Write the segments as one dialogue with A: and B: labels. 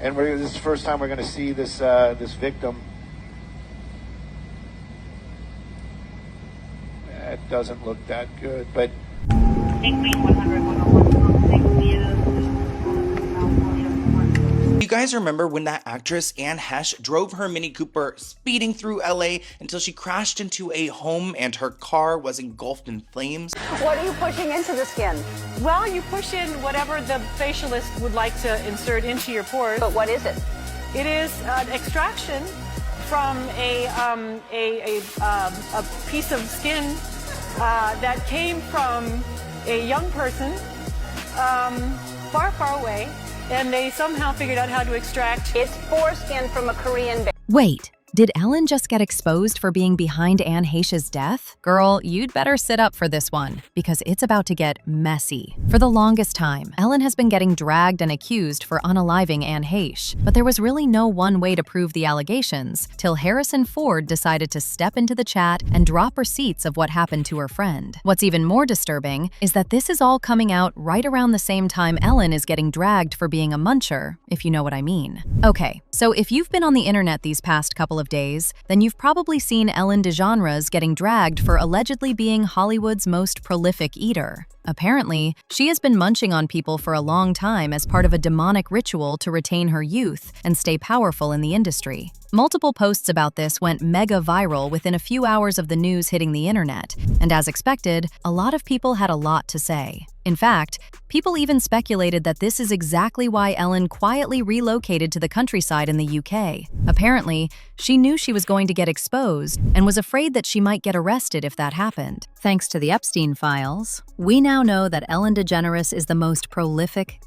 A: And this is the first time we're going to see this this victim. It doesn't look that good, but.
B: You guys remember when that actress Anne Heche drove her Mini Cooper speeding through LA until she crashed into a home and her car was engulfed in flames?
C: What are you pushing into the skin?
D: Well, you push in whatever the facialist would like to insert into your pores.
C: But what is it?
D: It is an extraction from a piece of skin that came from a young person far, far away. And they somehow figured out how to extract.
C: It's foreskin from a Korean bear.
E: Wait, did Ellen just get exposed for being behind Anne Heche's death? Girl, you'd better sit up for this one, because it's about to get messy. For the longest time, Ellen has been getting dragged and accused for unaliving Anne Heche, but there was really no one way to prove the allegations till Harrison Ford decided to step into the chat and drop receipts of what happened to her friend. What's even more disturbing is that this is all coming out right around the same time Ellen is getting dragged for being a muncher, if you know what I mean. Okay, so if you've been on the internet these past couple of days, then you've probably seen Ellen DeGeneres getting dragged for allegedly being Hollywood's most prolific eater. Apparently, she has been munching on people for a long time as part of a demonic ritual to retain her youth and stay powerful in the industry. Multiple posts about this went mega viral within a few hours of the news hitting the internet, and as expected, a lot of people had a lot to say. In fact, people even speculated that this is exactly why Ellen quietly relocated to the countryside in the UK. Apparently, she knew she was going to get exposed and was afraid that she might get arrested if that happened. Thanks to the Epstein files, we now know that Ellen DeGeneres is the most prolific.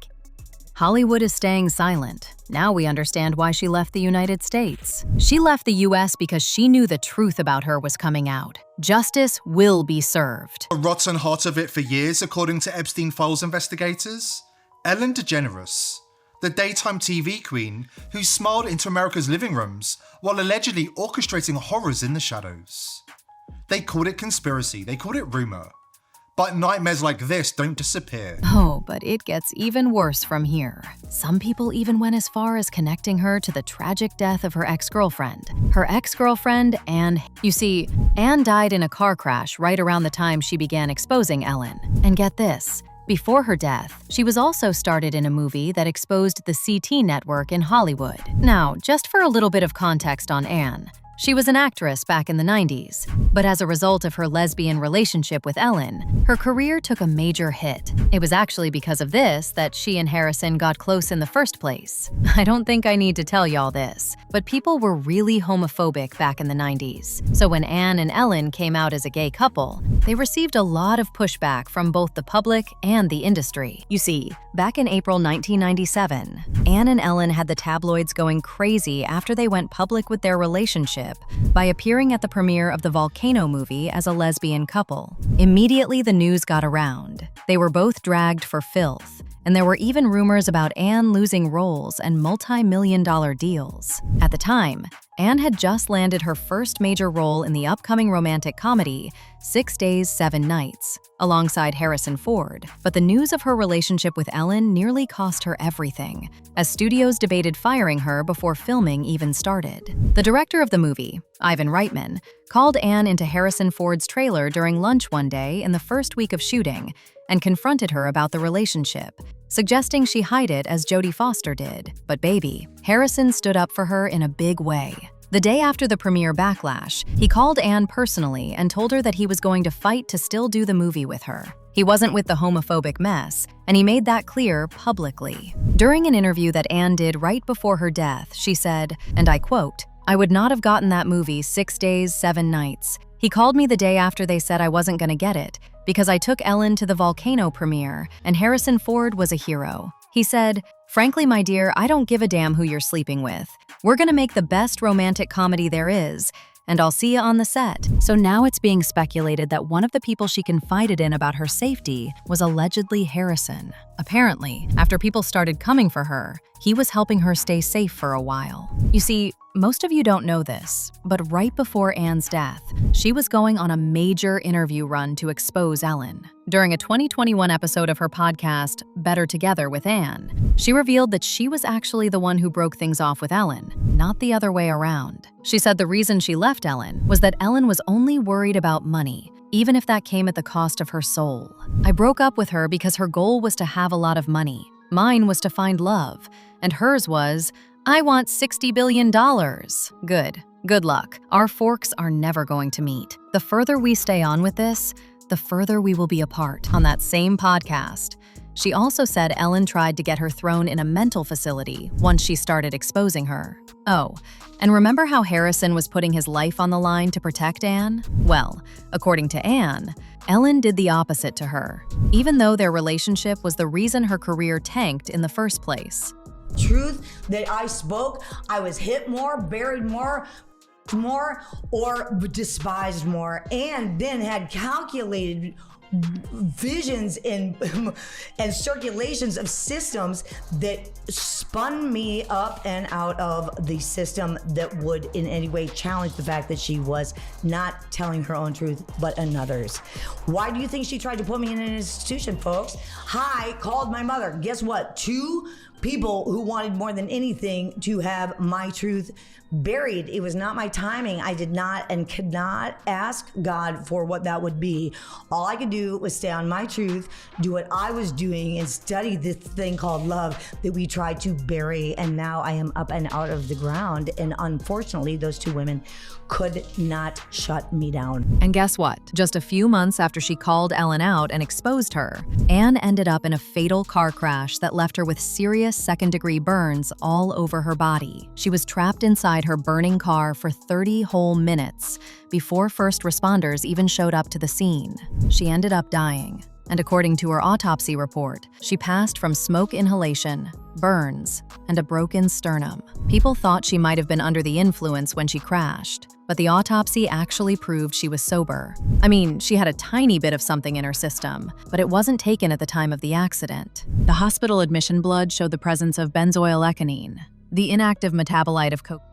E: Hollywood is staying silent. Now we understand why she left the United States. She left the US because she knew the truth about her was coming out. Justice will be served.
F: A rotten heart of it for years, according to Epstein files investigators. Ellen DeGeneres, the daytime TV queen who smiled into America's living rooms while allegedly orchestrating horrors in the shadows. They called it conspiracy, they called it rumor. But nightmares like this don't disappear.
E: Oh, but it gets even worse from here. Some people even went as far as connecting her to the tragic death of her ex-girlfriend. Her ex-girlfriend, Anne. You see, Anne died in a car crash right around the time she began exposing Ellen. And get this, before her death, she was also starred in a movie that exposed the CT network in Hollywood. Now, just for a little bit of context on Anne, she was an actress back in the 90s, but as a result of her lesbian relationship with Ellen, her career took a major hit. It was actually because of this that she and Harrison got close in the first place. I don't think I need to tell y'all this, but people were really homophobic back in the 90s. So when Anne and Ellen came out as a gay couple, they received a lot of pushback from both the public and the industry. You see, back in April 1997, Anne and Ellen had the tabloids going crazy after they went public with their relationship by appearing at the premiere of the Volcano movie as a lesbian couple. Immediately, the news got around. They were both dragged for filth, and there were even rumors about Anne losing roles and multi-million-dollar deals. At the time, Anne had just landed her first major role in the upcoming romantic comedy 6 Days, 7 Nights, alongside Harrison Ford. But the news of her relationship with Ellen nearly cost her everything, as studios debated firing her before filming even started. The director of the movie, Ivan Reitman, called Anne into Harrison Ford's trailer during lunch one day in the first week of shooting and confronted her about the relationship, suggesting she hide it as Jodie Foster did. But baby, Harrison stood up for her in a big way. The day after the premiere backlash, he called Anne personally and told her that he was going to fight to still do the movie with her. He wasn't with the homophobic mess, and he made that clear publicly. During an interview that Anne did right before her death, she said, and I quote, "I would not have gotten that movie 6 Days, 7 Nights. He called me the day after they said I wasn't going to get it, because I took Ellen to the Volcano premiere, and Harrison Ford was a hero. He said, 'Frankly, my dear, I don't give a damn who you're sleeping with. We're gonna make the best romantic comedy there is, and I'll see you on the set.'" So now it's being speculated that one of the people she confided in about her safety was allegedly Harrison. Apparently, after people started coming for her, he was helping her stay safe for a while. You see, most of you don't know this, but right before Anne's death, she was going on a major interview run to expose Ellen. During a 2021 episode of her podcast, Better Together with Anne, she revealed that she was actually the one who broke things off with Ellen, not the other way around. She said the reason she left Ellen was that Ellen was only worried about money, even if that came at the cost of her soul. I broke up with her because her goal was to have a lot of money. Mine was to find love, and hers was, I want $60 billion. Good luck. Our forks are never going to meet. The further we stay on with this, the further we will be apart. On that same podcast, she also said Ellen tried to get her thrown in a mental facility once she started exposing her. Oh, and remember how Harrison was putting his life on the line to protect Anne? Well, according to Anne, Ellen did the opposite to her, even though their relationship was the reason her career tanked in the first place.
G: Truth that I spoke, I was hit more, buried more, or despised more, and then had calculated visions and circulations of systems that spun me up and out of the system that would in any way challenge the fact that she was not telling her own truth but another's. Why do you think she tried to put me in an institution, folks? I called my mother. Guess what? 2 people who wanted more than anything to have my truth buried. It was not my timing. I did not and could not ask God for what that would be. All I could do was stay on my truth, do what I was doing, and study this thing called love that we tried to bury. And now I am up and out of the ground. And unfortunately, those 2 women could not shut me down.
E: And guess what? Just a few months after she called Ellen out and exposed her, Anne ended up in a fatal car crash that left her with serious second-degree burns all over her body. She was trapped inside her burning car for 30 whole minutes before first responders even showed up to the scene. She ended up dying. And according to her autopsy report, she passed from smoke inhalation, burns, and a broken sternum. People thought she might have been under the influence when she crashed, but the autopsy actually proved she was sober. I mean, she had a tiny bit of something in her system, but it wasn't taken at the time of the accident. The hospital admission blood showed the presence of benzoylecgonine, the inactive metabolite of cocaine,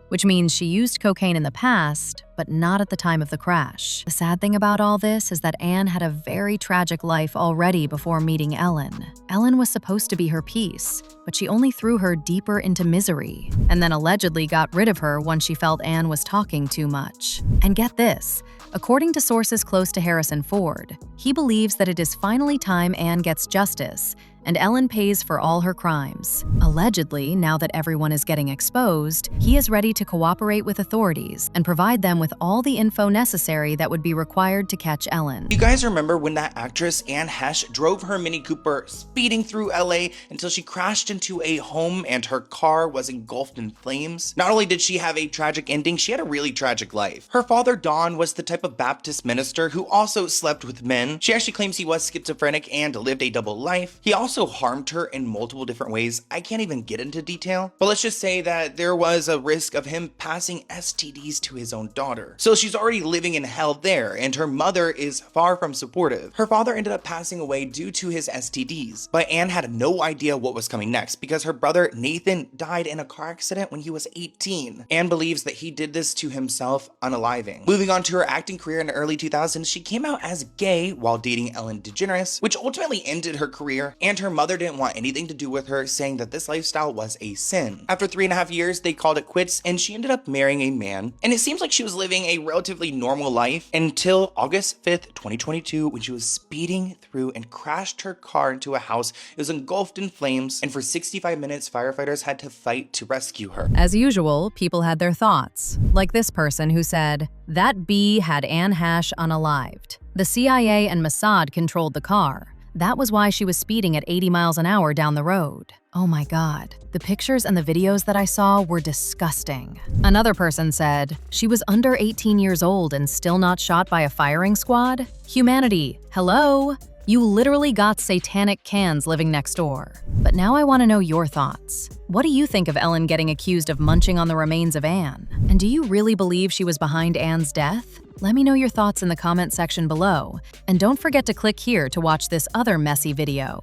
E: which means she used cocaine in the past, but not at the time of the crash. The sad thing about all this is that Anne had a very tragic life already before meeting Ellen. Ellen was supposed to be her peace, but she only threw her deeper into misery, and then allegedly got rid of her once she felt Anne was talking too much. And get this, according to sources close to Harrison Ford, he believes that it is finally time Anne gets justice, and Ellen pays for all her crimes. Allegedly, now that everyone is getting exposed, he is ready to cooperate with authorities and provide them with all the info necessary that would be required to catch Ellen.
B: You guys remember when that actress Anne Heche drove her Mini Cooper speeding through LA until she crashed into a home and her car was engulfed in flames? Not only did she have a tragic ending, she had a really tragic life. Her father, Don, was the type of Baptist minister who also slept with men. She actually claims he was schizophrenic and lived a double life. He also harmed her in multiple different ways. I can't even get into detail, but let's just say that there was a risk of him passing STDs to his own daughter. So she's already living in hell there, and her mother is far from supportive. Her father ended up passing away due to his STDs, but Anne had no idea what was coming next because her brother Nathan died in a car accident when he was 18. Anne believes that he did this to himself, unaliving. Moving on to her acting career in the early 2000s, she came out as gay while dating Ellen DeGeneres, which ultimately ended her career, and her mother didn't want anything to do with her, saying that this lifestyle was a sin. After 3.5 years, they called it quits, and she ended up marrying a man. And it seems like she was living a relatively normal life until August 5th, 2022, when she was speeding through and crashed her car into a house. It was engulfed in flames, and for 65 minutes, firefighters had to fight to rescue her.
E: As usual, people had their thoughts, like this person who said, "That bee had Anne Heche unalived. The CIA and Mossad controlled the car. That was why she was speeding at 80 miles an hour down the road. Oh my God. The pictures and the videos that I saw were disgusting." Another person said, "She was under 18 years old and still not shot by a firing squad? Humanity, hello? You literally got satanic cans living next door." But now I want to know your thoughts. What do you think of Ellen getting accused of munching on the remains of Anne? And do you really believe she was behind Anne's death? Let me know your thoughts in the comment section below. And don't forget to click here to watch this other messy video.